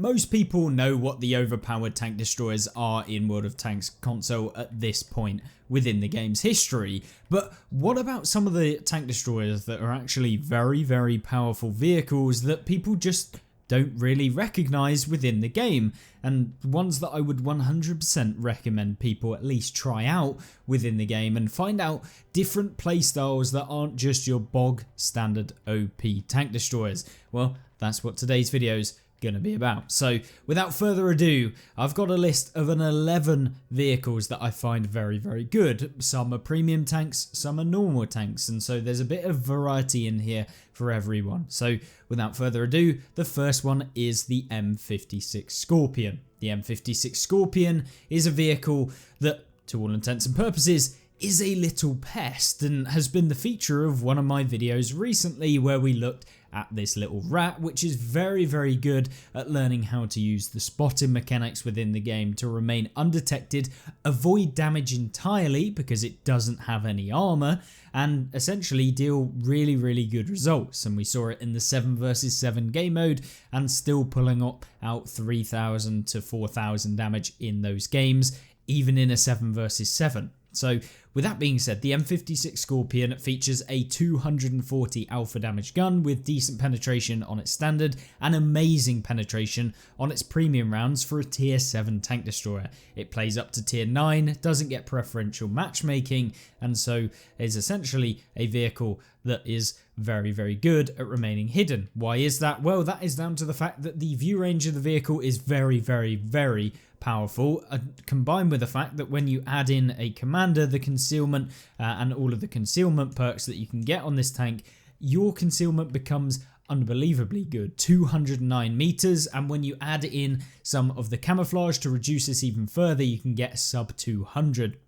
Most people know what the overpowered tank destroyers are in World of Tanks console at this point within the game's history, but what about some of the tank destroyers that are actually very powerful vehicles that people just don't really recognize within the game, and ones that I would 100% recommend people at least try out within the game and find out different playstyles that aren't just your bog standard OP tank destroyers. Well, that's what today's video's gonna be about. So without further ado, I've got a list of an 11 vehicles that I find very good. Some are premium tanks, some are normal tanks, and so there's a bit of variety in here for everyone. So without further ado, the first one is the M56 Scorpion. The M56 Scorpion is a vehicle that, to all intents and purposes, is a little pest and has been the feature of one of my videos recently where we looked at this little rat, which is very good at learning how to use the spotting mechanics within the game to remain undetected, avoid damage entirely because it doesn't have any armor, and essentially deal really good results. And we saw it in the 7 vs 7 game mode and still pulling up out 3000 to 4000 damage in those games, even in a 7 vs 7. So with that being said, the M56 Scorpion features a 240 alpha damage gun with decent penetration on its standard and amazing penetration on its premium rounds for a tier 7 tank destroyer. It plays up to tier 9, doesn't get preferential matchmaking, and so is essentially a vehicle that is very good at remaining hidden. Why is that? Well, that is down to the fact that the view range of the vehicle is very powerful, combined with the fact that when you add in a commander, the concealment and all of the concealment perks that you can get on this tank, your concealment becomes unbelievably good, 209 meters, and when you add in some of the camouflage to reduce this even further, you can get sub 200.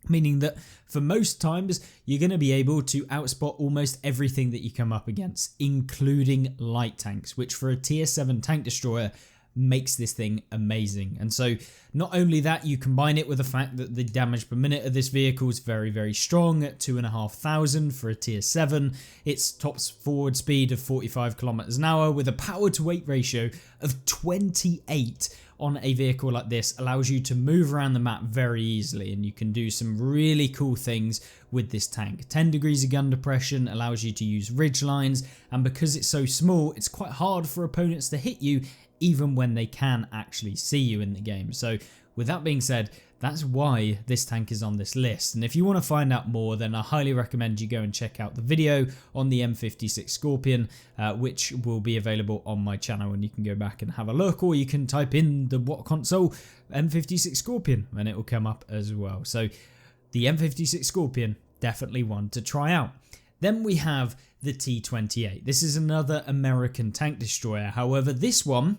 Meaning that for most times, you're going to be able to outspot almost everything that you come up against, including light tanks, which for a tier 7 tank destroyer makes this thing amazing. And so not only that, you combine it with the fact that the damage per minute of this vehicle is very strong at 2,500 for a tier 7. Its top forward speed of 45 kilometers an hour with a power to weight ratio of 28 on a vehicle like this allows you to move around the map very easily, and you can do some really cool things with this tank. 10 degrees of gun depression allows you to use ridge lines, and because it's so small, it's quite hard for opponents to hit you even when they can actually see you in the game. So with that being said, that's why this tank is on this list. And if you want to find out more, then I highly recommend you go and check out the video on the M56 Scorpion, which will be available on my channel, and you can go back and have a look, or you can type in the what console M56 Scorpion and it will come up as well. So the M56 Scorpion, definitely one to try out. Then we have the T28. This is another American tank destroyer. However, this one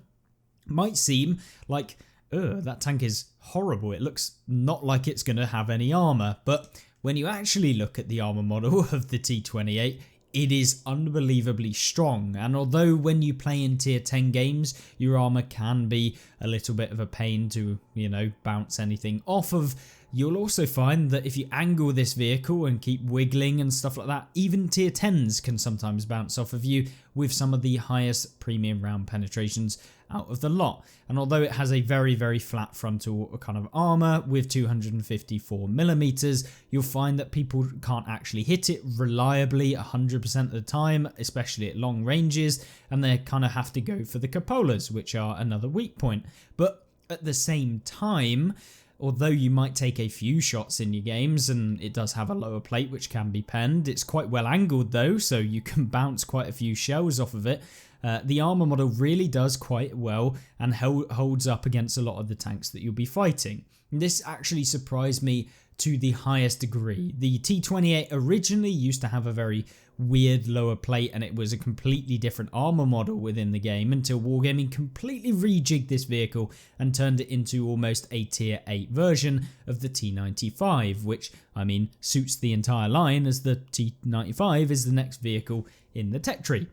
might seem like, that tank is horrible. It looks not like it's going to have any armor. But when you actually look at the armor model of the T28, it is unbelievably strong. And although when you play in tier 10 games, your armor can be a little bit of a pain to, bounce anything off of, you'll also find that if you angle this vehicle and keep wiggling and stuff like that, even tier 10s can sometimes bounce off of you with some of the highest premium round penetrations out of the lot. And although it has a very flat frontal kind of armor with 254 millimeters, you'll find that people can't actually hit it reliably 100% of the time, especially at long ranges, and they kind of have to go for the cupolas, which are another weak point. But at the same time, although you might take a few shots in your games, and it does have a lower plate which can be penned, it's quite well angled though, so you can bounce quite a few shells off of it. The armor model really does quite well and holds up against a lot of the tanks that you'll be fighting. This actually surprised me to the highest degree. The T28 originally used to have a very weird lower plate, and it was a completely different armor model within the game until Wargaming completely rejigged this vehicle and turned it into almost a tier 8 version of the T95, which suits the entire line, as the T95 is the next vehicle in the tech tree.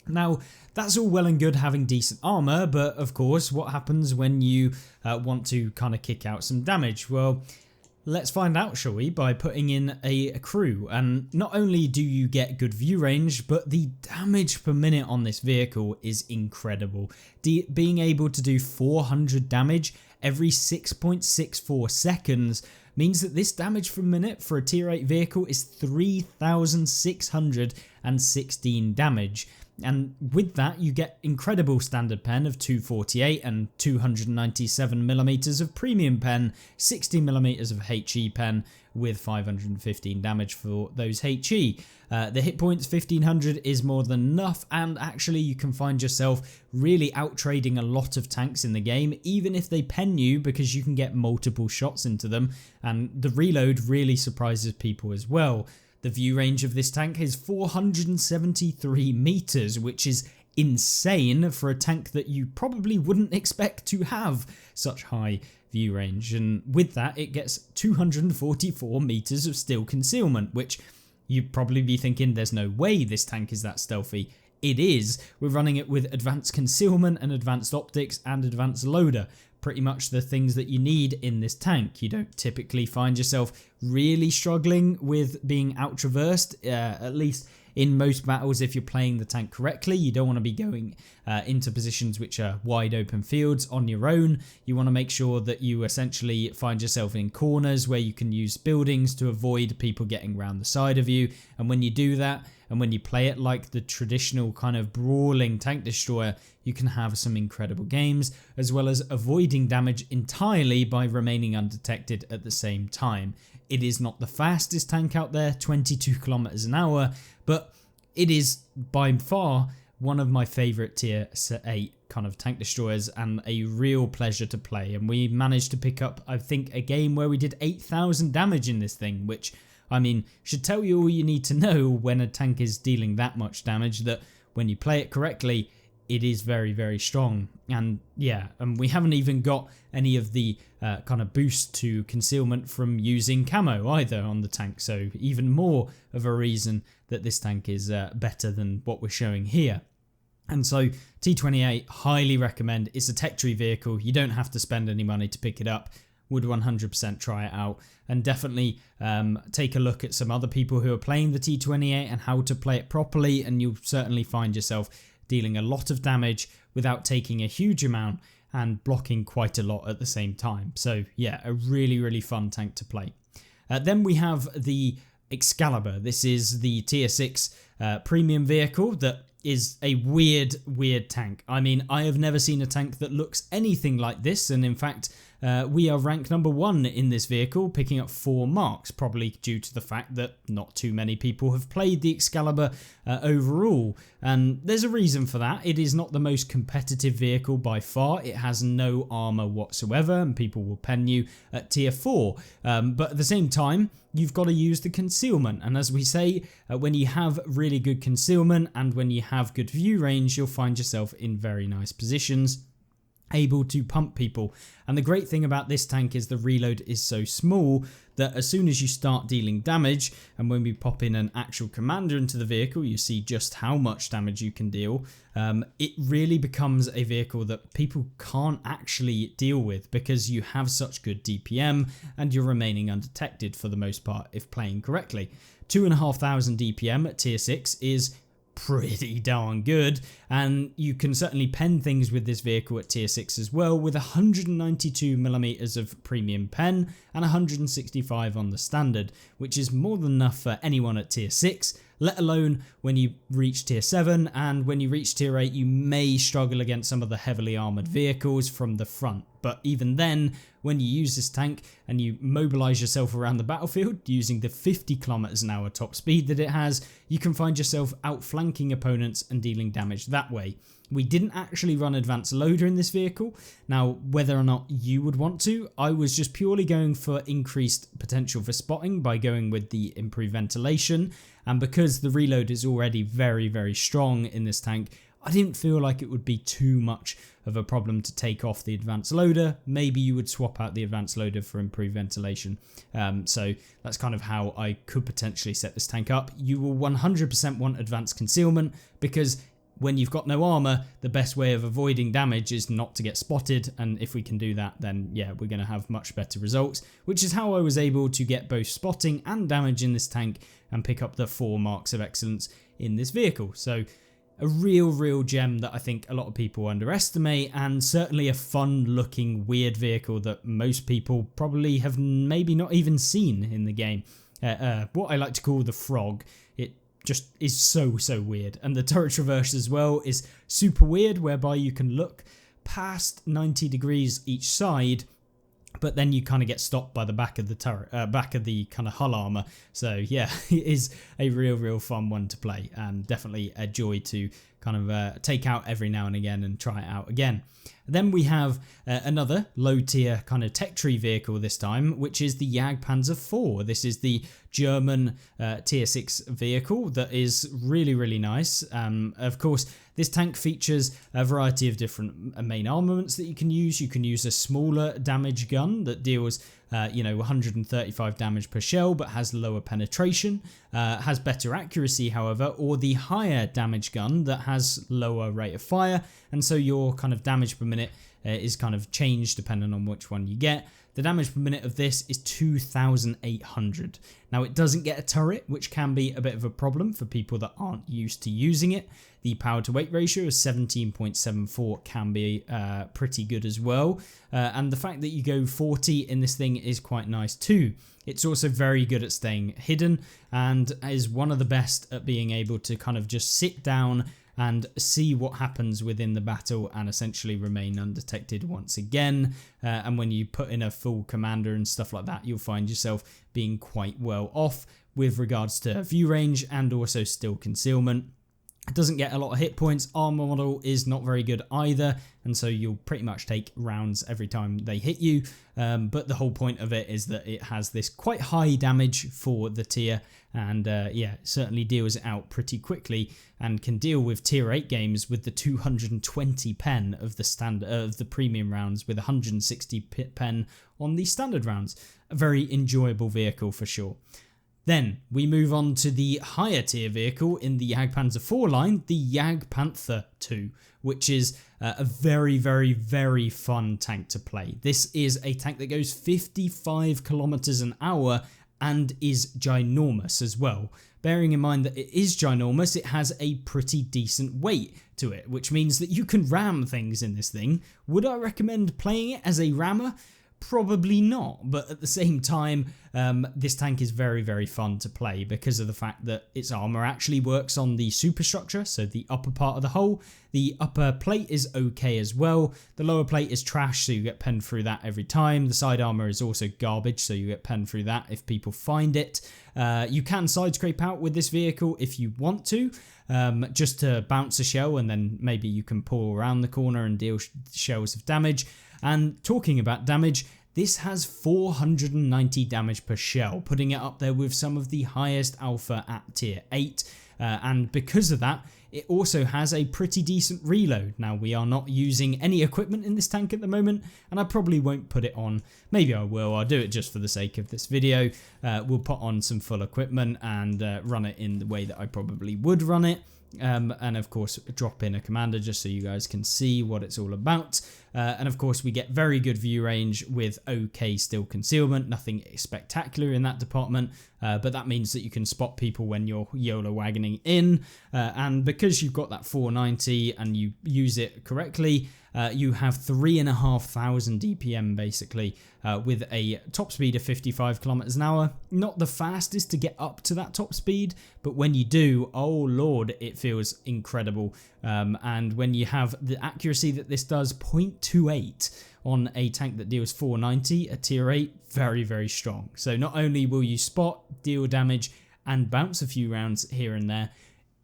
Now, that's all well and good having decent armor, but of course, what happens when you want to kind of kick out some damage? Well, Let's find out, shall we, by putting in a crew. And not only do you get good view range, but the damage per minute on this vehicle is incredible. Being able to do 400 damage every 6.64 seconds means that this damage per minute for a tier 8 vehicle is 3,616 damage. And with that, you get incredible standard pen of 248 and 297mm of premium pen, 60mm of HE pen with 515 damage for those HE. The hit points 1500 is more than enough, and actually you can find yourself really out trading a lot of tanks in the game, even if they pen you, because you can get multiple shots into them, and the reload really surprises people as well. The view range of this tank is 473 meters, which is insane for a tank that you probably wouldn't expect to have such high view range. And with that, it gets 244 meters of steel concealment, which you'd probably be thinking there's no way this tank is that stealthy. It is. We're running it with advanced concealment and advanced optics and advanced loader. Pretty much the things that you need in this tank. You don't typically find yourself really struggling with being out-traversed, at least in most battles. If you're playing the tank correctly, you don't want to be going into positions which are wide open fields on your own. You want to make sure that you essentially find yourself in corners where you can use buildings to avoid people getting around the side of you, and when you do that, and when you play it like the traditional kind of brawling tank destroyer, you can have some incredible games, as well as avoiding damage entirely by remaining undetected at the same time. It is not the fastest tank out there, 22 kilometers an hour, but it is by far one of my favorite tier 8 kind of tank destroyers, and a real pleasure to play. And we managed to pick up, I think, a game where we did 8,000 damage in this thing, which, I mean, should tell you all you need to know when a tank is dealing that much damage, that when you play it correctly, it is very, very strong. And yeah, and we haven't even got any of the kind of boost to concealment from using camo either on the tank, so even more of a reason that this tank is better than what we're showing here. And so T28, highly recommend. It's a tech tree vehicle. You don't have to spend any money to pick it up. Would 100% try it out, and definitely take a look at some other people who are playing the T28 and how to play it properly, and you'll certainly find yourself dealing a lot of damage without taking a huge amount and blocking quite a lot at the same time. So yeah, a really, really fun tank to play. Then we have the Excalibur. This is the tier 6 premium vehicle that is a weird tank. I mean, I have never seen a tank that looks anything like this, and in fact, we are ranked number 1 in this vehicle, picking up 4 marks, probably due to the fact that not too many people have played the Excalibur overall. And there's a reason for that. It is not the most competitive vehicle by far. It has no armor whatsoever, and people will pen you at tier 4. But at the same time, you've got to use the concealment. And as we say, when you have really good concealment and when you have good view range, you'll find yourself in very nice positions, able to pump people. And the great thing about this tank is the reload is so small that as soon as you start dealing damage, and when we pop in an actual commander into the vehicle, you see just how much damage you can deal. It really becomes a vehicle that people can't actually deal with, because you have such good DPM and you're remaining undetected for the most part if playing correctly. 2,500 DPM at tier 6 is pretty darn good, and you can certainly pen things with this vehicle at tier 6 as well, with 192mm of premium pen and 165 on the standard, which is more than enough for anyone at tier 6, let alone when you reach tier 7, and when you reach tier 8 you may struggle against some of the heavily armoured vehicles from the front. But even then, when you use this tank and you mobilise yourself around the battlefield using the 50 kilometers an hour top speed that it has, you can find yourself outflanking opponents and dealing damage that way. We didn't actually run advanced loader in this vehicle. Now, whether or not you would want to, I was just purely going for increased potential for spotting by going with the improved ventilation. And because the reload is already very, very strong in this tank, I didn't feel like it would be too much of a problem to take off the advanced loader. Maybe you would swap out the advanced loader for improved ventilation. So that's kind of how I could potentially set this tank up. You will 100% want advanced concealment, because when you've got no armor, the best way of avoiding damage is not to get spotted, and if we can do that, then yeah, we're going to have much better results, which is how I was able to get both spotting and damage in this tank and pick up the 4 marks of excellence in this vehicle. So a real gem that I think a lot of people underestimate, and certainly a fun looking weird vehicle that most people probably have maybe not even seen in the game. What I like to call the frog. It just is so weird, and the turret traverse as well is super weird, whereby you can look past 90 degrees each side, but then you kind of get stopped by the back of the turret, back of the kind of hull armor. So yeah, it is a real fun one to play, and definitely a joy to kind of take out every now and again and try it out again. Then we have another low tier kind of tech tree vehicle this time, which is the Jagdpanzer IV. This is the German tier 6 vehicle that is really nice. Of course, this tank features a variety of different main armaments that you can use. You can use a smaller damage gun that deals 135 damage per shell but has lower penetration, has better accuracy however, or the higher damage gun that has lower rate of fire, and so your kind of damage per minute is kind of changed depending on which one you get. The damage per minute of this is 2,800. Now it doesn't get a turret, which can be a bit of a problem for people that aren't used to using it. The power to weight ratio of 17.74 can be pretty good as well. And the fact that you go 40 in this thing is quite nice too. It's also very good at staying hidden and is one of the best at being able to kind of just sit down and see what happens within the battle and essentially remain undetected once again. And when you put in a full commander and stuff like that, you'll find yourself being quite well off with regards to view range and also still concealment. It doesn't get a lot of hit points. Armor model is not very good either, and so you'll pretty much take rounds every time they hit you. But the whole point of it is that it has this quite high damage for the tier, and yeah, it certainly deals it out pretty quickly and can deal with tier 8 games with the 220 pen of the standard of the premium rounds, with 160 pen on the standard rounds. A very enjoyable vehicle for sure. Then we move on to the higher tier vehicle in the Jagdpanzer IV line, the Jagdpanther II, which is a very fun tank to play. This is a tank that goes 55 kilometers an hour and is ginormous as well. Bearing in mind that it is ginormous, it has a pretty decent weight to it, which means that you can ram things in this thing. Would I recommend playing it as a rammer? Probably not, but at the same time, this tank is very fun to play because of the fact that its armor actually works on the superstructure, so the upper part of the hull. The upper plate is okay as well. The lower plate is trash, so you get penned through that every time. The side armor is also garbage, so you get penned through that if people find it. You can side scrape out with this vehicle if you want to, just to bounce a shell, and then maybe you can pull around the corner and deal shells of damage. And talking about damage, this has 490 damage per shell, putting it up there with some of the highest alpha at tier 8. And because of that, it also has a pretty decent reload. Now, we are not using any equipment in this tank at the moment, and I probably won't put it on. Maybe I will. I'll do it just for the sake of this video. We'll put on some full equipment and run it in the way that I probably would run it. And of course drop in a commander just so you guys can see what it's all about. And of course we get very good view range with okay still concealment, nothing spectacular in that department, but that means that you can spot people when you're YOLO wagoning in, and because you've got that 490 and you use it correctly, you have 3,500 DPM basically, with a top speed of 55 kilometers an hour. Not the fastest to get up to that top speed, but when you do, oh lord, it feels incredible. And when you have the accuracy that this does, 0.28 on a tank that deals 490 at tier 8, very strong. So not only will you spot, deal damage, and bounce a few rounds here and there,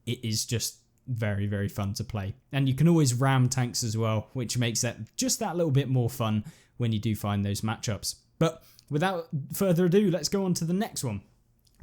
it is just very fun to play. And you can always ram tanks as well, which makes that just that little bit more fun when you do find those matchups. But without further ado, let's go on to the next one.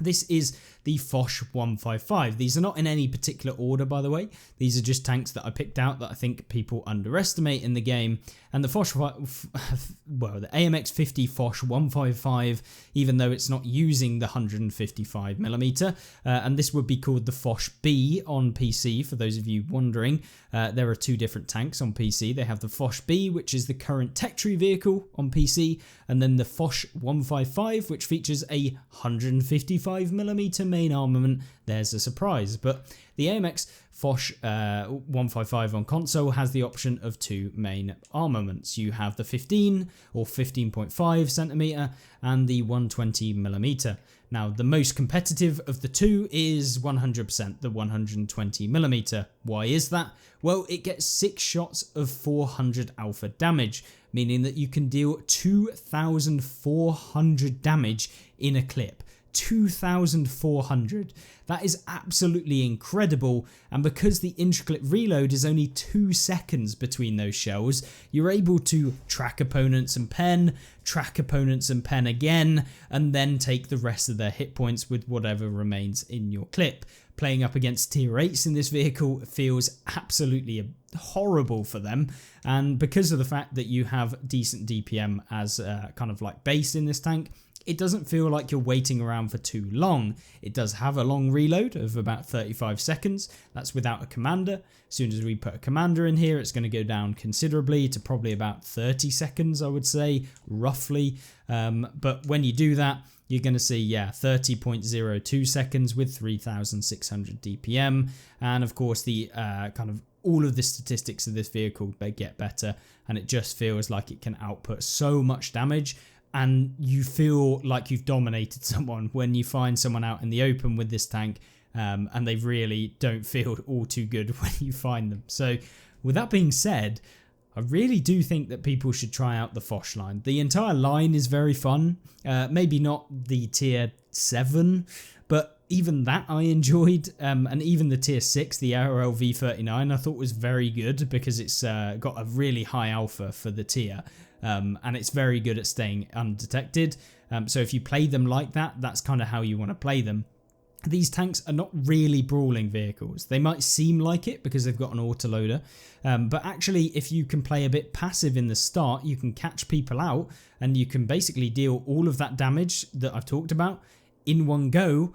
This is the Foch 155. These are not in any particular order, by the way. These are just tanks that I picked out that I think people underestimate in the game. And the Foch, well, the AMX50 Foch 155, even though it's not using the 155mm, and this would be called the Foch B on PC, for those of you wondering. There are two different tanks on PC. They have the Foch B, which is the current tech tree vehicle on PC, and then the Foch 155, which features a 155mm main armament. There's a surprise, but the AMX Foch 155 on console has the option of two main armaments. You have the 15 or 15.5 centimeter and the 120mm. Now, the most competitive of the two is 100% the 120mm. Why is that? Well, it gets 6 shots of 400 alpha damage, meaning that you can deal 2,400 damage in a clip. 2,400. That is absolutely incredible, and because the intricate reload is only 2 seconds between those shells, you're able to track opponents and pen again, and then take the rest of their hit points with whatever remains in your clip. Playing up against tier 8s in this vehicle feels absolutely horrible for them, and because of the fact that you have decent DPM as kind of like base in this tank, it doesn't feel like you're waiting around for too long. It does have a long reload of about 35 seconds. That's without a commander. As soon as we put a commander in here, it's going to go down considerably to probably about 30 seconds, I would say, roughly. But when you do that, you're going to see, 30.02 seconds with 3,600 DPM. And of course, the kind of all of the statistics of this vehicle, they get better. And it just feels like it can output so much damage. And you feel like you've dominated someone when you find someone out in the open with this tank, and they really don't feel all too good when you find them. So with that being said, I really do think that people should try out the Foch line. The entire line is very fun, maybe not the tier 7, but even that I enjoyed, and even the tier 6, the RL V39, I thought was very good because it's got a really high alpha for the tier. And it's very good at staying undetected. So if you play them like that, that's kind of how you want to play them. These tanks are not really brawling vehicles. They might seem like it because they've got an autoloader, but actually if you can play a bit passive in the start, you can catch people out and you can basically deal all of that damage that I've talked about in one go,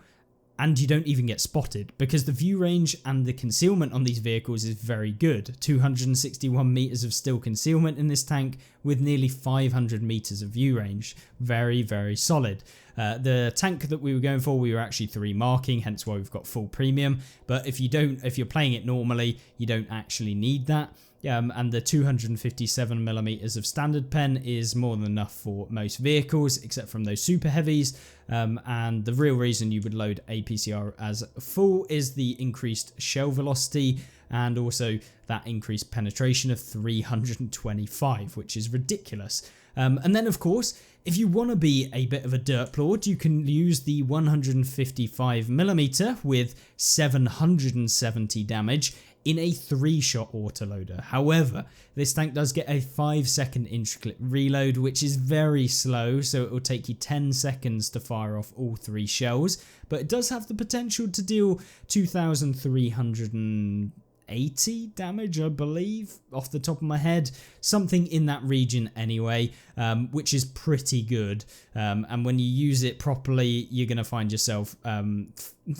and you don't even get spotted because the view range and the concealment on these vehicles is very good. 261 meters of still concealment in this tank with nearly 500 meters of view range. Very, very solid. The tank that we were going for, we were actually 3 marking, hence why we've got full premium. But if you're playing it normally, you don't actually need that. And the 257mm of standard pen is more than enough for most vehicles, except from those super heavies. And the real reason you would load APCR as full is the increased shell velocity and also that increased penetration of 325, which is ridiculous. And then, of course, if you want to be a bit of a dirt lord, you can use the 155mm with 770 damage in a 3-shot autoloader. However, this tank does get a 5-second intricate reload, which is very slow, so it will take you 10 seconds to fire off all 3 shells, but it does have the potential to deal 2,380 damage, I believe, off the top of my head, something in that region anyway, which is pretty good. And when you use it properly, you're going to find yourself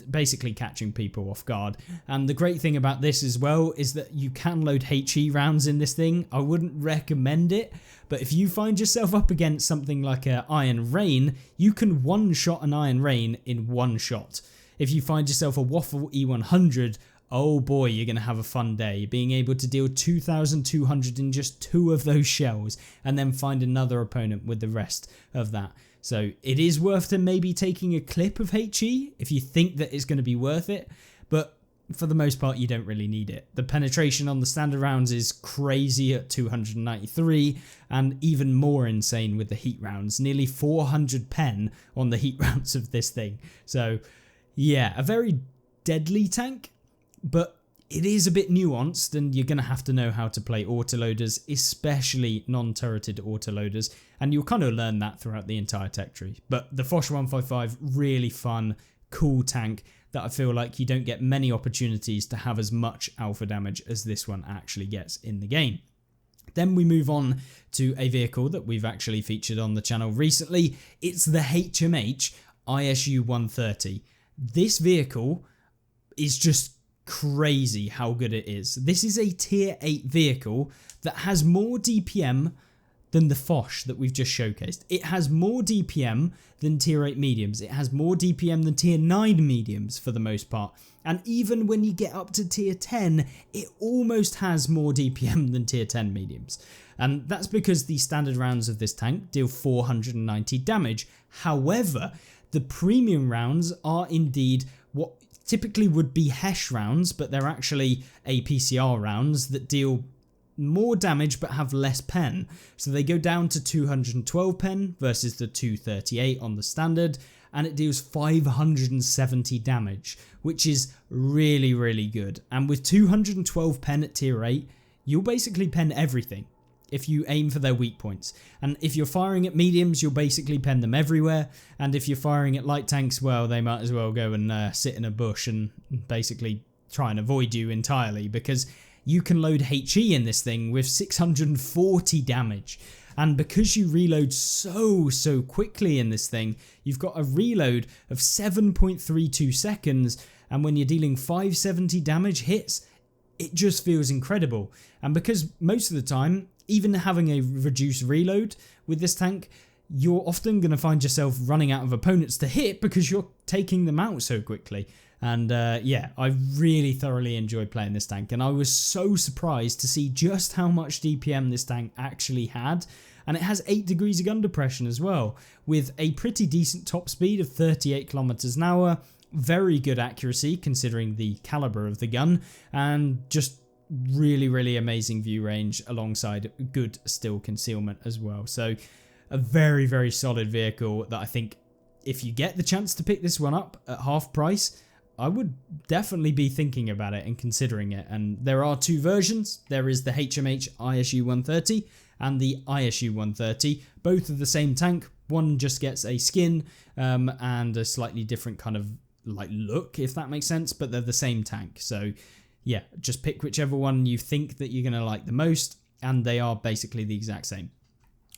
basically catching people off guard. And the great thing about this as well is that you can load HE rounds in this thing. I wouldn't recommend it, but if you find yourself up against something like an Iron Rain, you can one-shot an Iron Rain in one shot. If you find yourself a Waffle E100, oh boy, you're going to have a fun day, being able to deal 2,200 in just 2 of those shells and then find another opponent with the rest of that. So it is worth to maybe taking a clip of HE if you think that it's going to be worth it, but for the most part you don't really need it. The penetration on the standard rounds is crazy at 293 and even more insane with the heat rounds, nearly 400 pen on the heat rounds of this thing. So yeah, a very deadly tank, but it is a bit nuanced and you're going to have to know how to play autoloaders, especially non-turreted autoloaders, and you'll kind of learn that throughout the entire tech tree. But the Foch 155, really fun, cool tank that I feel like you don't get many opportunities to have as much alpha damage as this one actually gets in the game. Then we move on to a vehicle that we've actually featured on the channel recently. It's the HMH ISU 130. This vehicle is just crazy how good it is. This is a tier 8 vehicle that has more DPM than the Foch that we've just showcased. It has more DPM than tier 8 mediums. It has more DPM than tier 9 mediums for the most part. And even when you get up to tier 10, it almost has more DPM than tier 10 mediums. And that's because the standard rounds of this tank deal 490 damage. However, the premium rounds are indeed what typically would be HESH rounds, but they're actually APCR rounds that deal more damage but have less pen. So they go down to 212 pen versus the 238 on the standard, and it deals 570 damage, which is really, really good. And with 212 pen at tier 8, you'll basically pen everything if you aim for their weak points. And if you're firing at mediums, you'll basically pen them everywhere. And if you're firing at light tanks, well, they might as well go and sit in a bush and basically try and avoid you entirely, because you can load HE in this thing with 640 damage. And because you reload so quickly in this thing, you've got a reload of 7.32 seconds. And when you're dealing 570 damage hits, it just feels incredible. And because most of the time, even having a reduced reload with this tank, you're often going to find yourself running out of opponents to hit because you're taking them out so quickly. And yeah, I really thoroughly enjoyed playing this tank, and I was so surprised to see just how much DPM this tank actually had. And it has 8 degrees of gun depression as well, with a pretty decent top speed of 38 kilometers an hour, very good accuracy considering the caliber of the gun, and just really amazing view range alongside good still concealment as well. So a very solid vehicle that I think if you get the chance to pick this one up at half price, I would definitely be thinking about it and considering it. And there are 2 versions. There is the HMH ISU 130 and the ISU 130, both of the same tank. One just gets a skin and a slightly different kind of like look, if that makes sense, but they're the same tank. So yeah, just pick whichever one you think that you're going to like the most, and they are basically the exact same.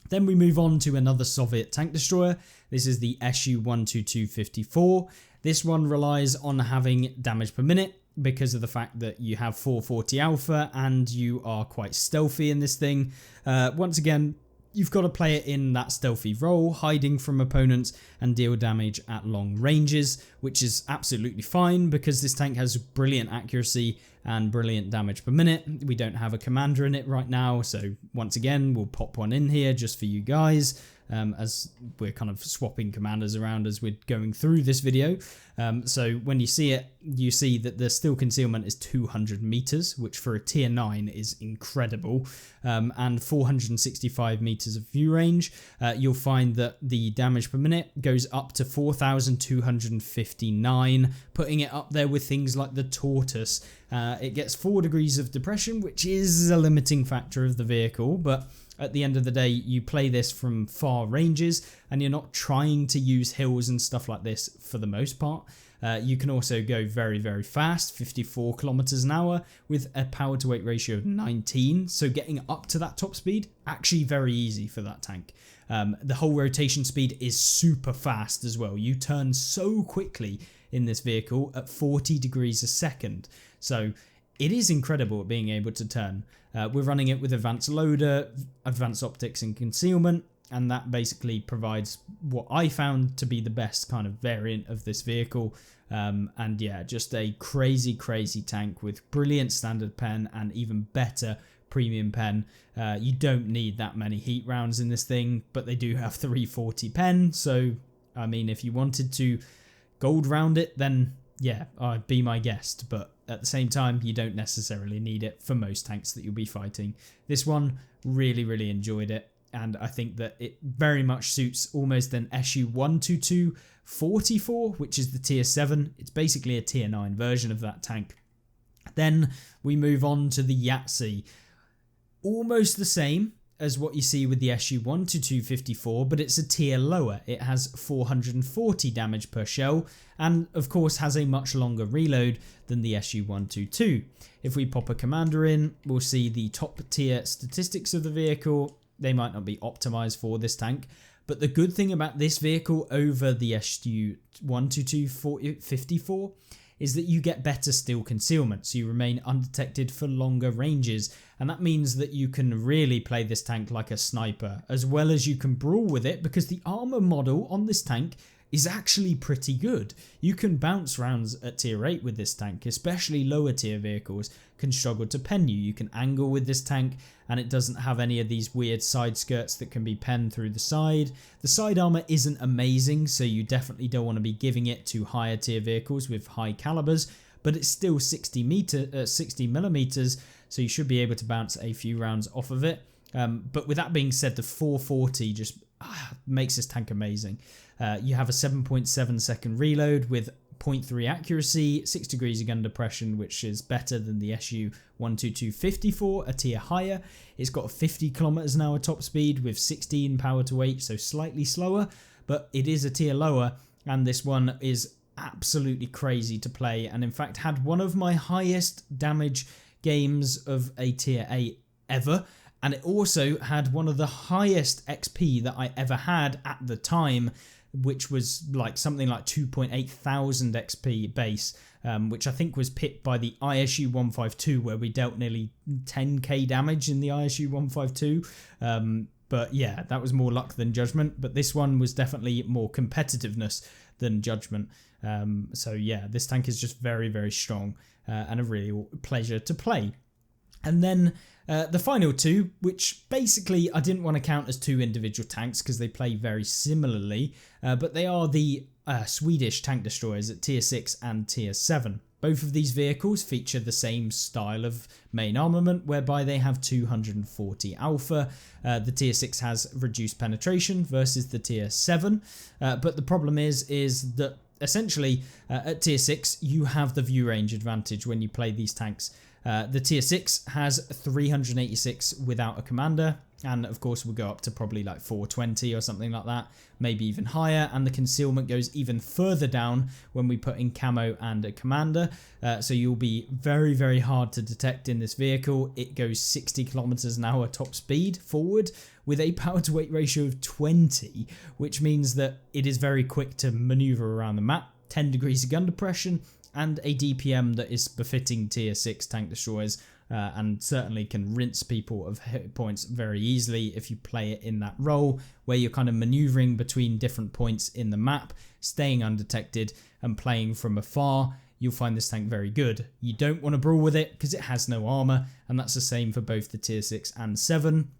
Then we move on to another Soviet tank destroyer. This is the Su-122-54. This one relies on having damage per minute because of the fact that you have 440 alpha and you are quite stealthy in this thing. Once again, you've got to play it in that stealthy role, hiding from opponents and deal damage at long ranges, which is absolutely fine because this tank has brilliant accuracy and brilliant damage per minute. We don't have a commander in it right now, so once again, we'll pop one in here just for you guys. As we're kind of swapping commanders around as we're going through this video. So when you see it, you see that the still concealment is 200 meters, which for a tier 9 is incredible, and 465 meters of view range. You'll find that the damage per minute goes up to 4,259, putting it up there with things like the Tortoise. It gets 4 degrees of depression, which is a limiting factor of the vehicle, but at the end of the day, you play this from far ranges and you're not trying to use hills and stuff like this for the most part. You can also go very fast, 54 kilometers an hour with a power to weight ratio of 19. So getting up to that top speed, actually very easy for that tank. The whole rotation speed is super fast as well. You turn so quickly in this vehicle at 40 degrees a second. So it is incredible at being able to turn. We're running it with advanced loader, advanced optics and concealment, and that basically provides what I found to be the best kind of variant of this vehicle. And yeah, just a crazy tank with brilliant standard pen and even better premium pen. You don't need that many heat rounds in this thing, but they do have 340 pen. So, I mean, if you wanted to gold round it, then yeah, I'd be my guest, but at the same time, you don't necessarily need it for most tanks that you'll be fighting. This one, really enjoyed it, and I think that it very much suits almost an Su-122-44, which is the tier 7. It's basically a tier 9 version of that tank. Then we move on to the Yatsi. Almost the same as what you see with the SU-122-54, but it's a tier lower. It has 440 damage per shell, and of course has a much longer reload than the SU-122. If we pop a commander in, we'll see the top tier statistics of the vehicle. They might not be optimized for this tank, but the good thing about this vehicle over the SU-122-54 is that you get better steel concealment, so you remain undetected for longer ranges, and that means that you can really play this tank like a sniper, as well as you can brawl with it, because the armor model on this tank is actually pretty good. You can bounce rounds at tier 8 with this tank, especially lower tier vehicles can struggle to pen you. You can angle with this tank, and it doesn't have any of these weird side skirts that can be penned through the side. The side armor isn't amazing, so you definitely don't want to be giving it to higher tier vehicles with high calibers, but it's still 60 millimeters, so you should be able to bounce a few rounds off of it. But with that being said, the 440 just makes this tank amazing. You have a 7.7 second reload with 0.3 accuracy, 6 degrees of gun depression, which is better than the SU-122-54, a tier higher. It's got 50 kilometers an hour top speed with 16 power to weight, so slightly slower, but it is a tier lower, and this one is absolutely crazy to play, and in fact had one of my highest damage games of a tier 8 ever. And it also had one of the highest XP that I ever had at the time, which was like something like 2.8 thousand XP base, which I think was pipped by the ISU-152, where we dealt nearly 10k damage in the ISU-152. But yeah, that was more luck than judgment. But this one was definitely more competitiveness than judgment. So yeah, this tank is just very, very strong and a real pleasure to play. And then the final two, which basically I didn't want to count as two individual tanks because they play very similarly, but they are the Swedish tank destroyers at tier 6 and tier 7. Both of these vehicles feature the same style of main armament, whereby they have 240 alpha. The tier 6 has reduced penetration versus the tier 7, but the problem is that essentially at tier 6 you have the view range advantage when you play these tanks. The tier 6 has 386 without a commander, and of course we'll go up to probably like 420 or something like that, maybe even higher, and the concealment goes even further down when we put in camo and a commander, so you'll be very, very hard to detect in this vehicle. It goes 60 kilometers an hour top speed forward with a power to weight ratio of 20, which means that it is very quick to maneuver around the map, 10 degrees of gun depression, and a DPM that is befitting tier 6 tank destroyers, and certainly can rinse people of hit points very easily if you play it in that role where you're kind of maneuvering between different points in the map, staying undetected and playing from afar. You'll find this tank very good. You don't want to brawl with it because it has no armor, and that's the same for both the tier 6 and 7.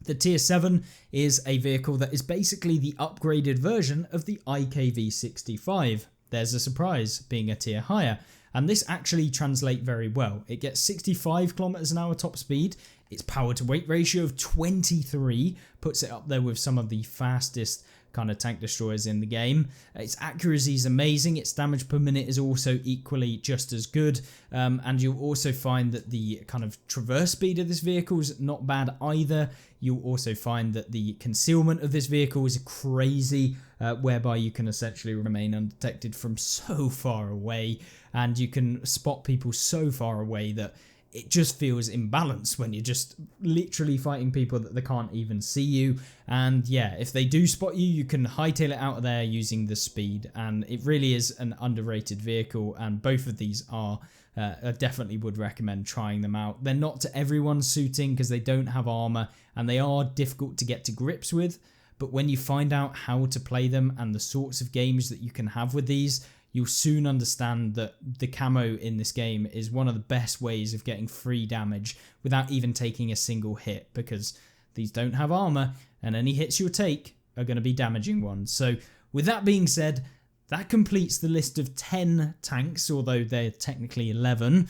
The tier 7 is a vehicle that is basically the upgraded version of the IKV-65. There's a surprise, being a tier higher, and this actually translates very well. It gets 65 kilometers an hour top speed. Its power to weight ratio of 23 puts it up there with some of the fastest kind of tank destroyers in the game. Its accuracy is amazing. Its damage per minute is also equally just as good, and you'll also find that the kind of traverse speed of this vehicle is not bad either. You'll also find that the concealment of this vehicle is crazy, whereby you can essentially remain undetected from so far away, and you can spot people so far away that it just feels imbalanced when you're just literally fighting people that they can't even see you. And yeah, if they do spot you, you can hightail it out of there using the speed, and it really is an underrated vehicle, and both of these are I definitely would recommend trying them out. They're not to everyone's suiting because they don't have armor and they are difficult to get to grips with, but when you find out how to play them and the sorts of games that you can have with these, you'll soon understand that the camo in this game is one of the best ways of getting free damage without even taking a single hit, because these don't have armor and any hits you'll take are going to be damaging ones. So with that being said, that completes the list of 10 tanks, although they're technically 11,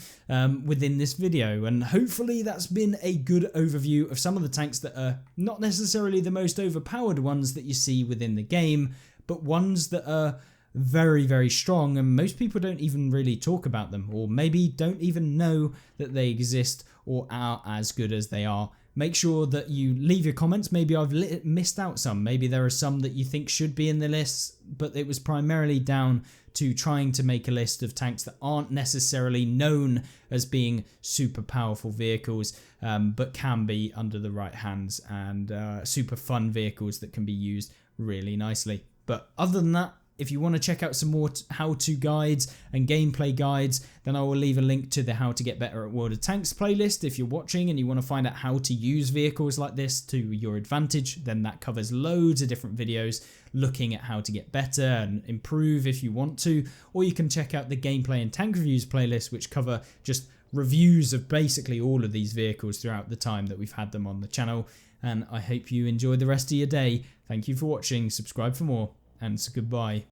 within this video. And hopefully that's been a good overview of some of the tanks that are not necessarily the most overpowered ones that you see within the game, but ones that are very, very strong, and most people don't even really talk about them, or maybe don't even know that they exist or are as good as they are make sure that you leave your comments. Maybe I've missed out some. Maybe there are some that you think should be in the list, but it was primarily down to trying to make a list of tanks that aren't necessarily known as being super powerful vehicles, but can be under the right hands, and super fun vehicles that can be used really nicely. But other than that, if you want to check out some more how-to guides and gameplay guides, then I will leave a link to the How to Get Better at World of Tanks playlist. If you're watching and you want to find out how to use vehicles like this to your advantage, then that covers loads of different videos looking at how to get better and improve if you want to. Or you can check out the Gameplay and Tank Reviews playlist, which cover just reviews of basically all of these vehicles throughout the time that we've had them on the channel. And I hope you enjoy the rest of your day. Thank you for watching, subscribe for more, and goodbye.